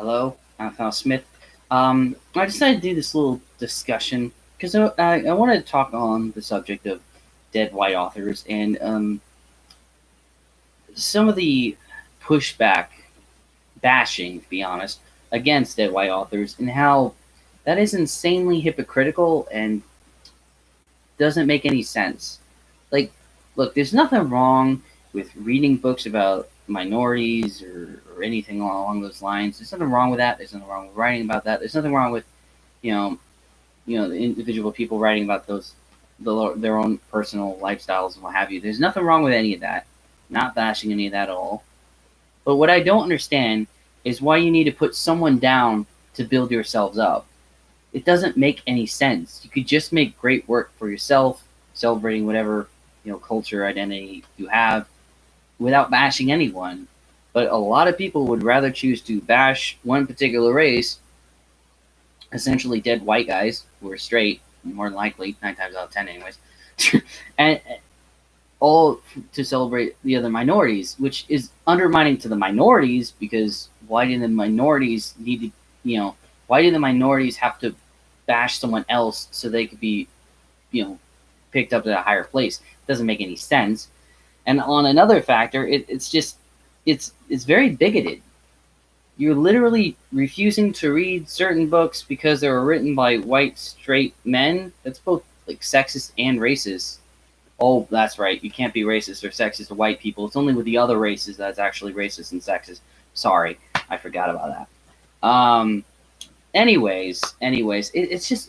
Hello, I'm Kyle Smith. I decided to do this little discussion because I wanted to talk on the subject of dead white authors and some of the pushback, bashing, to be honest, against dead white authors and how that is insanely hypocritical and doesn't make any sense. Like, look, there's nothing wrong with reading books about minorities or anything along those lines. There's nothing wrong with that. There's nothing wrong with writing about that. There's nothing wrong with you know the individual people writing about their own personal lifestyles and what have you. There's nothing wrong with any of that. Not bashing any of that at all. But what I don't understand is why you need to put someone down to build yourselves up. It doesn't make any sense. You could just make great work for yourself, celebrating whatever culture identity you have, without bashing anyone. But a lot of people would rather choose to bash one particular race, essentially dead white guys who are straight, more than likely, 9 times out of 10, anyways, and all to celebrate the other minorities, which is undermining to the minorities because why do the minorities need to, why do the minorities have to bash someone else so they could be, picked up at a higher place? It doesn't make any sense. And on another factor, it's very bigoted. You're literally refusing to read certain books because they were written by white straight men. That's both like sexist and racist. Oh, that's right. You can't be racist or sexist to white people. It's only with the other races that's actually racist and sexist. Sorry, I forgot about that. It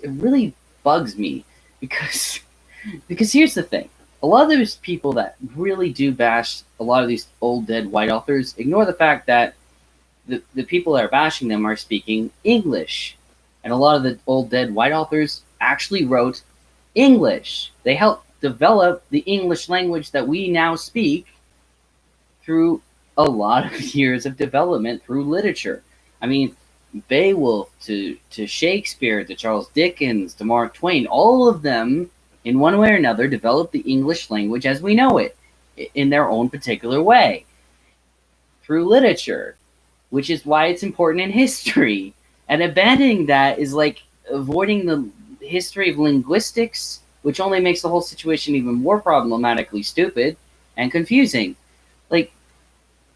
really bugs me because because here's the thing. A lot of those people that really do bash a lot of these old dead white authors ignore the fact that the people that are bashing them are speaking English. And a lot of the old dead white authors actually wrote English. They helped develop the English language that we now speak through a lot of years of development through literature. I mean, Beowulf to Shakespeare to Charles Dickens to Mark Twain, all of them, in one way or another, developed the English language as we know it in their own particular way through literature, which is why it's important in history. And abandoning that is like avoiding the history of linguistics, which only makes the whole situation even more problematically stupid and confusing. Like,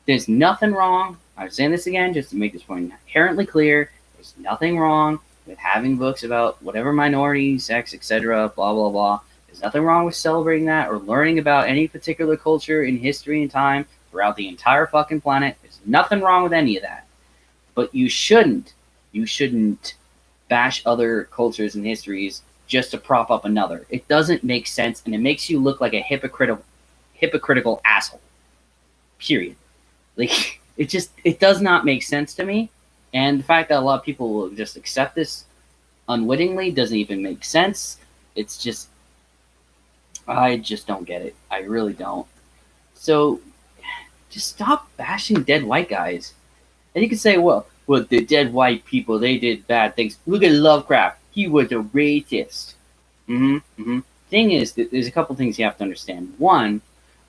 there's nothing wrong. I'm saying this again just to make this point inherently clear. There's nothing wrong with having books about whatever minority, sex, etc., blah, blah, blah. There's nothing wrong with celebrating that or learning about any particular culture in history and time throughout the entire fucking planet. There's nothing wrong with any of that. But you shouldn't bash other cultures and histories just to prop up another. It doesn't make sense, and it makes you look like a hypocritical asshole. Period. Like, it does not make sense to me. And the fact that a lot of people will just accept this unwittingly doesn't even make sense. It's just, I just don't get it. I really don't. So, just stop bashing dead white guys. And you can say, well, the dead white people, they did bad things. Look at Lovecraft. He was a racist. Thing is, there's a couple things you have to understand. One,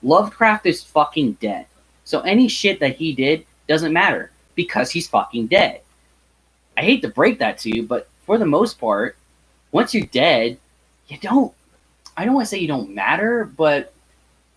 Lovecraft is fucking dead. So any shit that he did doesn't matter because he's fucking dead. I hate to break that to you, but for the most part, once you're dead, I don't want to say you don't matter, but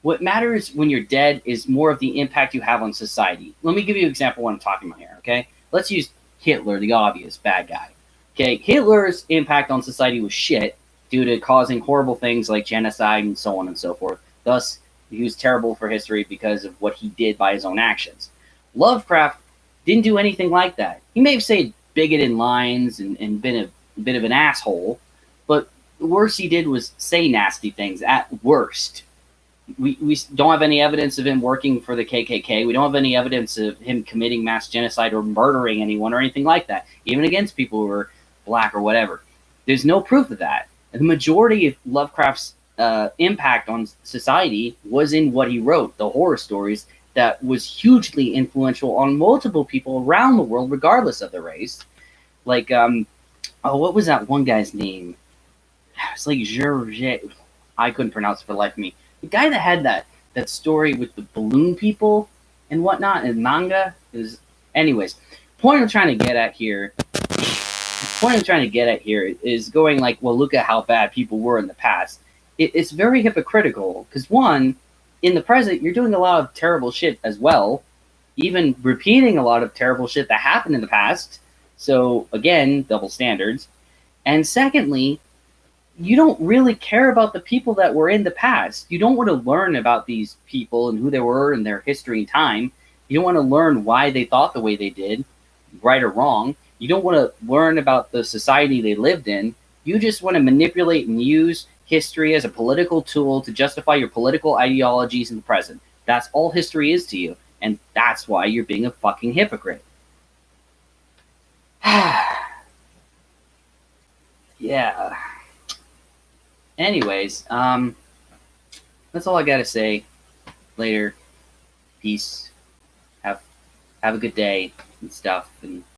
what matters when you're dead is more of the impact you have on society. Let me give you an example of what I'm talking about here, okay? Let's use Hitler, the obvious bad guy. Okay, Hitler's impact on society was shit due to causing horrible things like genocide and so on and so forth. Thus, he was terrible for history because of what he did by his own actions. Lovecraft didn't do anything like that. He may have said bigoted lines and been a bit of an asshole, but the worst he did was say nasty things at worst. We don't have any evidence of him working for the KKK. We don't have any evidence of him committing mass genocide or murdering anyone or anything like that, even against people who are black or whatever. There's no proof of that. And the majority of Lovecraft's impact on society was in what he wrote, the horror stories, that was hugely influential on multiple people around the world, regardless of their race. Like, what was that one guy's name? It's like Georges. I couldn't pronounce it for the life of me. The guy that had that story with the balloon people and whatnot in manga is, anyways. point I'm trying to get at here is going like, well, look at how bad people were in the past. It's very hypocritical because, one, in the present, you're doing a lot of terrible shit as well, even repeating a lot of terrible shit that happened in the past. So, again, double standards. And secondly, you don't really care about the people that were in the past. You don't want to learn about these people and who they were and their history and time. You don't want to learn why they thought the way they did, right or wrong. You don't want to learn about the society they lived in. You just want to manipulate and use history as a political tool to justify your political ideologies in the present. That's all history is to you, and that's why you're being a fucking hypocrite. Yeah. Anyways, that's all I gotta say. Later. Peace. Have a good day and stuff, and